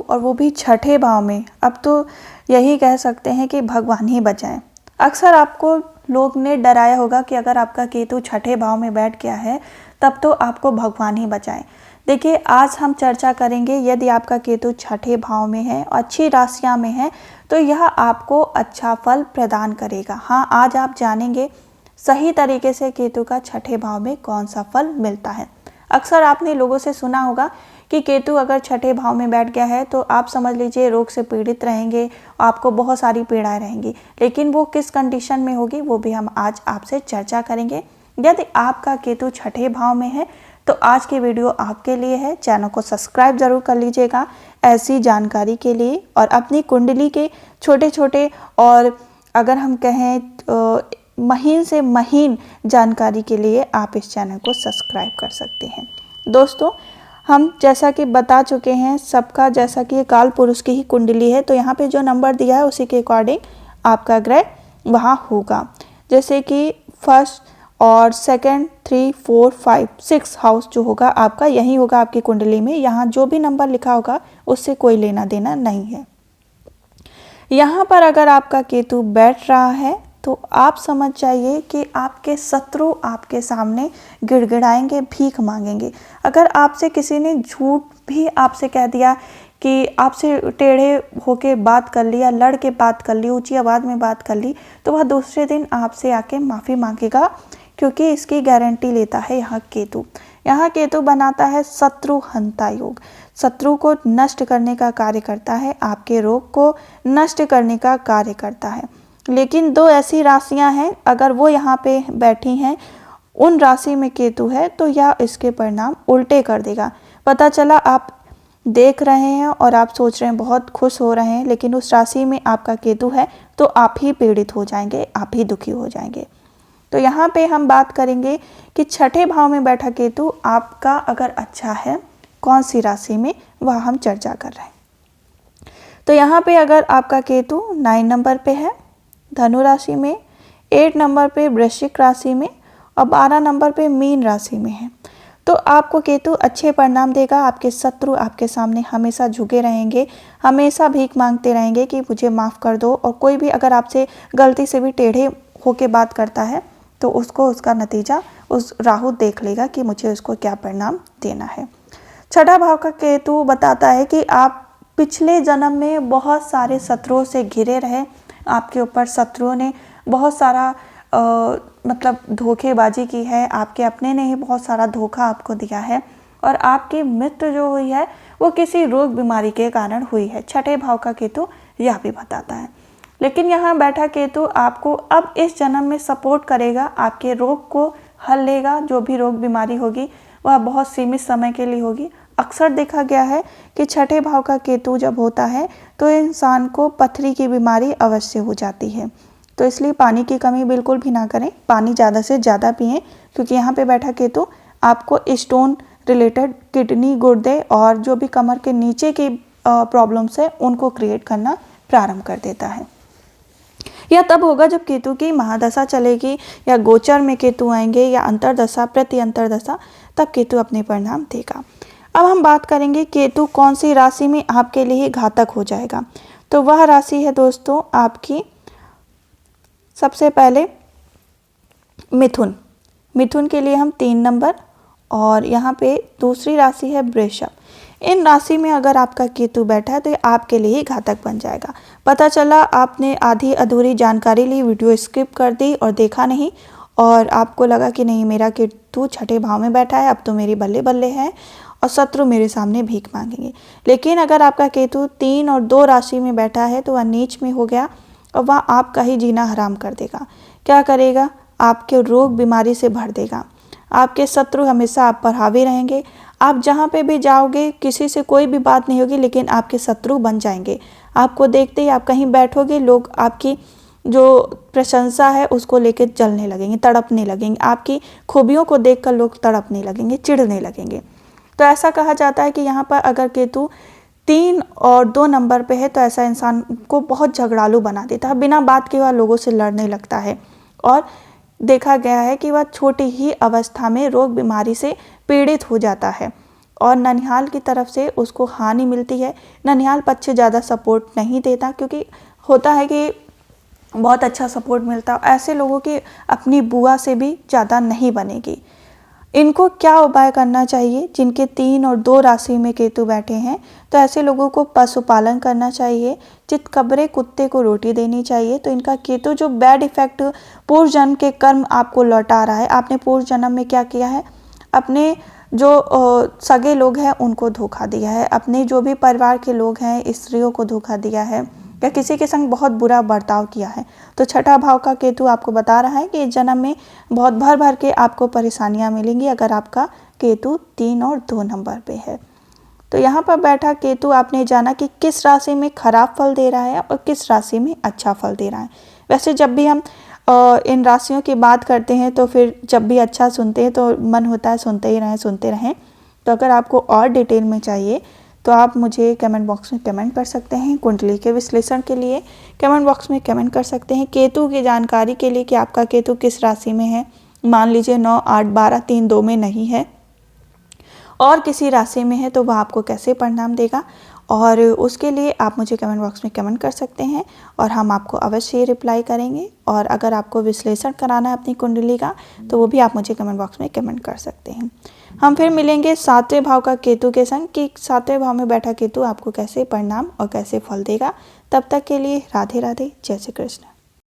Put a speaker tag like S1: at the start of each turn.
S1: और वो भी छठे भाव में, अब तो यही कह सकते हैं कि भगवान ही बचाएं। अक्सर आपको लोग ने डराया होगा कि अगर आपका केतु छठे भाव में बैठ गया है तब तो आपको भगवान ही बचाएं। देखिए, आज हम चर्चा करेंगे, यदि आपका केतु छठे भाव में है, अच्छी राशियां में है, तो यह आपको अच्छा फल प्रदान करेगा। हाँ, आज आप जानेंगे सही तरीके से केतु का छठे भाव में कौन सा फल मिलता है। अक्सर आपने लोगों से सुना होगा कि केतु अगर छठे भाव में बैठ गया है तो आप समझ लीजिए रोग से पीड़ित रहेंगे, आपको बहुत सारी पीड़ाएं रहेंगी। लेकिन वो किस कंडीशन में होगी वो भी हम आज आपसे चर्चा करेंगे। यदि आपका केतु छठे भाव में है तो आज की वीडियो आपके लिए है। चैनल को सब्सक्राइब जरूर कर लीजिएगा ऐसी जानकारी के लिए, और अपनी कुंडली के छोटे छोटे और अगर हम कहें महीन से महीन जानकारी के लिए आप इस चैनल को सब्सक्राइब कर सकते हैं। दोस्तों, हम जैसा कि बता चुके हैं सबका, जैसा कि काल पुरुष की ही कुंडली है, तो यहाँ पे जो नंबर दिया है उसी के अकॉर्डिंग आपका ग्रह वहाँ होगा। जैसे कि फर्स्ट और सेकंड, 3, 4, 5, 6 हाउस जो होगा आपका यही होगा आपकी कुंडली में। यहाँ जो भी नंबर लिखा होगा उससे कोई लेना देना नहीं है। यहाँ पर अगर आपका केतु बैठ रहा है तो आप समझ जाइए कि आपके शत्रु आपके सामने गिड़गिड़ाएंगे, भीख मांगेंगे। अगर आपसे किसी ने झूठ भी आपसे कह दिया कि आपसे टेढ़े होके बात कर ली या लड़ के बात कर ली, ऊंची आवाज़ में बात कर ली, तो वह दूसरे दिन आपसे आके माफ़ी मांगेगा, क्योंकि इसकी गारंटी लेता है यहाँ केतु। यहाँ केतु बनाता है शत्रु हंता योग, शत्रु को नष्ट करने का कार्य करता है, आपके रोग को नष्ट करने का कार्य करता है। लेकिन दो ऐसी राशियां हैं, अगर वो यहाँ पे बैठी हैं, उन राशि में केतु है, तो यह इसके परिणाम उल्टे कर देगा। पता चला आप देख रहे हैं और आप सोच रहे हैं, बहुत खुश हो रहे हैं, लेकिन उस राशि में आपका केतु है तो आप ही पीड़ित हो जाएंगे, आप ही दुखी हो जाएंगे। तो यहाँ पे हम बात करेंगे कि छठे भाव में बैठा केतु आपका अगर अच्छा है कौन सी राशि में, वह हम चर्चा कर रहे हैं। तो यहाँ पे अगर आपका केतु 9 नंबर पे है धनु राशि में, 8 नंबर पे वृश्चिक राशि में और 12 नंबर पे मीन राशि में है, तो आपको केतु अच्छे परिणाम देगा। आपके शत्रु आपके सामने हमेशा झुके रहेंगे, हमेशा भीख मांगते रहेंगे कि मुझे माफ़ कर दो, और कोई भी अगर आपसे गलती से भी टेढ़े होके बात करता है तो उसको उसका नतीजा उस राहु देख लेगा कि मुझे उसको क्या परिणाम देना है। छठा भाव का केतु बताता है कि आप पिछले जन्म में बहुत सारे शत्रुओं से घिरे रहे, आपके ऊपर शत्रुओं ने बहुत सारा मतलब धोखेबाजी की है, आपके अपने ने ही बहुत सारा धोखा आपको दिया है, और आपकी मृत्यु जो हुई है वो किसी रोग बीमारी के कारण हुई है। छठे भाव का केतु यह भी बताता है। लेकिन यहाँ बैठा केतु आपको अब इस जन्म में सपोर्ट करेगा, आपके रोग को हल लेगा। जो भी रोग बीमारी होगी वह बहुत सीमित समय के लिए होगी। अक्सर देखा गया है कि छठे भाव का केतु जब होता है तो इंसान को पथरी की बीमारी अवश्य हो जाती है। तो इसलिए पानी की कमी बिल्कुल भी ना करें, पानी ज़्यादा से ज़्यादा पिएं, क्योंकि यहाँ पे बैठा केतु आपको स्टोन रिलेटेड, किडनी, गुर्दे और जो भी कमर के नीचे की प्रॉब्लम्स है उनको क्रिएट करना प्रारंभ कर देता है। यह तब होगा जब केतु की महादशा चलेगी या गोचर में केतु आएंगे या अंतरदशा, प्रति अंतरदशा, तब केतु अपने परिणाम देगा। अब हम बात करेंगे केतु कौन सी राशि में आपके लिए घातक हो जाएगा। तो वह राशि है दोस्तों आपकी सबसे पहले मिथुन। मिथुन के लिए हम 3 नंबर, और यहाँ पे दूसरी राशि है वृषभ। इन राशि में अगर आपका केतु बैठा है तो ये आपके लिए ही घातक बन जाएगा। पता चला आपने आधी अधूरी जानकारी ली, वीडियो स्किप कर दी और देखा नहीं, और आपको लगा कि नहीं मेरा केतु छठे भाव में बैठा है, अब तो मेरी बल्ले बल्ले है और शत्रु मेरे सामने भीख मांगेंगे। लेकिन अगर आपका केतु 3 और 2 राशि में बैठा है तो वह नीच में हो गया और वह आपका ही जीना हराम कर देगा। क्या करेगा? आपके रोग बीमारी से भर देगा। आपके शत्रु हमेशा आप पर हावी रहेंगे। आप जहाँ पे भी जाओगे किसी से कोई भी बात नहीं होगी, लेकिन आपके शत्रु बन जाएंगे। आपको देखते ही आप कहीं बैठोगे, लोग आपकी जो प्रशंसा है उसको लेकर जलने लगेंगे, तड़पने लगेंगे। आपकी खूबियों को देखकर लोग तड़पने लगेंगे, चिढ़ने लगेंगे। तो ऐसा कहा जाता है कि यहाँ पर अगर केतु 3 और 2 नंबर पे है तो ऐसा इंसान को बहुत झगड़ालू बना देता है, बिना बात के वह लोगों से लड़ने लगता है, और देखा गया है कि वह छोटी ही अवस्था में रोग बीमारी से पीड़ित हो जाता है। और ननिहाल की तरफ से उसको हानि मिलती है। ननिहाल पक्ष ज़्यादा सपोर्ट नहीं देता, क्योंकि होता है कि बहुत अच्छा सपोर्ट मिलता, ऐसे लोगों की अपनी बुआ से भी ज़्यादा नहीं बनेगी। इनको क्या उपाय करना चाहिए? जिनके 3 और 2 राशि में केतु बैठे हैं, तो ऐसे लोगों को पशुपालन करना चाहिए, चितकबरे कुत्ते को रोटी देनी चाहिए। तो इनका केतु जो बैड इफेक्ट पूर्व जन्म के कर्म आपको लौटा रहा है, आपने पूर्व जन्म में क्या किया है, अपने जो सगे लोग हैं उनको धोखा दिया है, अपने जो भी परिवार के लोग हैं स्त्रियों को धोखा दिया है, या किसी के संग बहुत बुरा बर्ताव किया है। तो छठा भाव का केतु आपको बता रहा है कि इस जन्म में बहुत भर भर के आपको परेशानियां मिलेंगी अगर आपका केतु 3 और 2 नंबर पे है। तो यहाँ पर बैठा केतु आपने जाना कि किस राशि में खराब फल दे रहा है और किस राशि में अच्छा फल दे रहा है। वैसे जब भी हम इन राशियों की बात करते हैं तो फिर जब भी अच्छा सुनते हैं तो मन होता है सुनते ही रहें सुनते रहें। तो अगर आपको और डिटेल में चाहिए तो आप मुझे कमेंट बॉक्स में कमेंट कर सकते हैं। कुंडली के विश्लेषण के लिए कमेंट बॉक्स में कमेंट कर सकते हैं। केतु की जानकारी के लिए कि आपका केतु किस राशि में है, मान लीजिए 9, 8, 12, 3, 2 में नहीं है और किसी राशि में है, तो वह आपको कैसे परिणाम देगा, और उसके लिए आप मुझे कमेंट बॉक्स में कमेंट कर सकते हैं और हम आपको अवश्य रिप्लाई करेंगे। और अगर आपको विश्लेषण कराना है अपनी कुंडली का तो वो भी आप मुझे कमेंट बॉक्स में कमेंट कर सकते हैं। हम फिर मिलेंगे 7वें भाव का केतु के संग कि 7वें भाव में बैठा केतु आपको कैसे परिणाम और कैसे फल देगा। तब तक के लिए राधे राधे, जय श्री कृष्ण।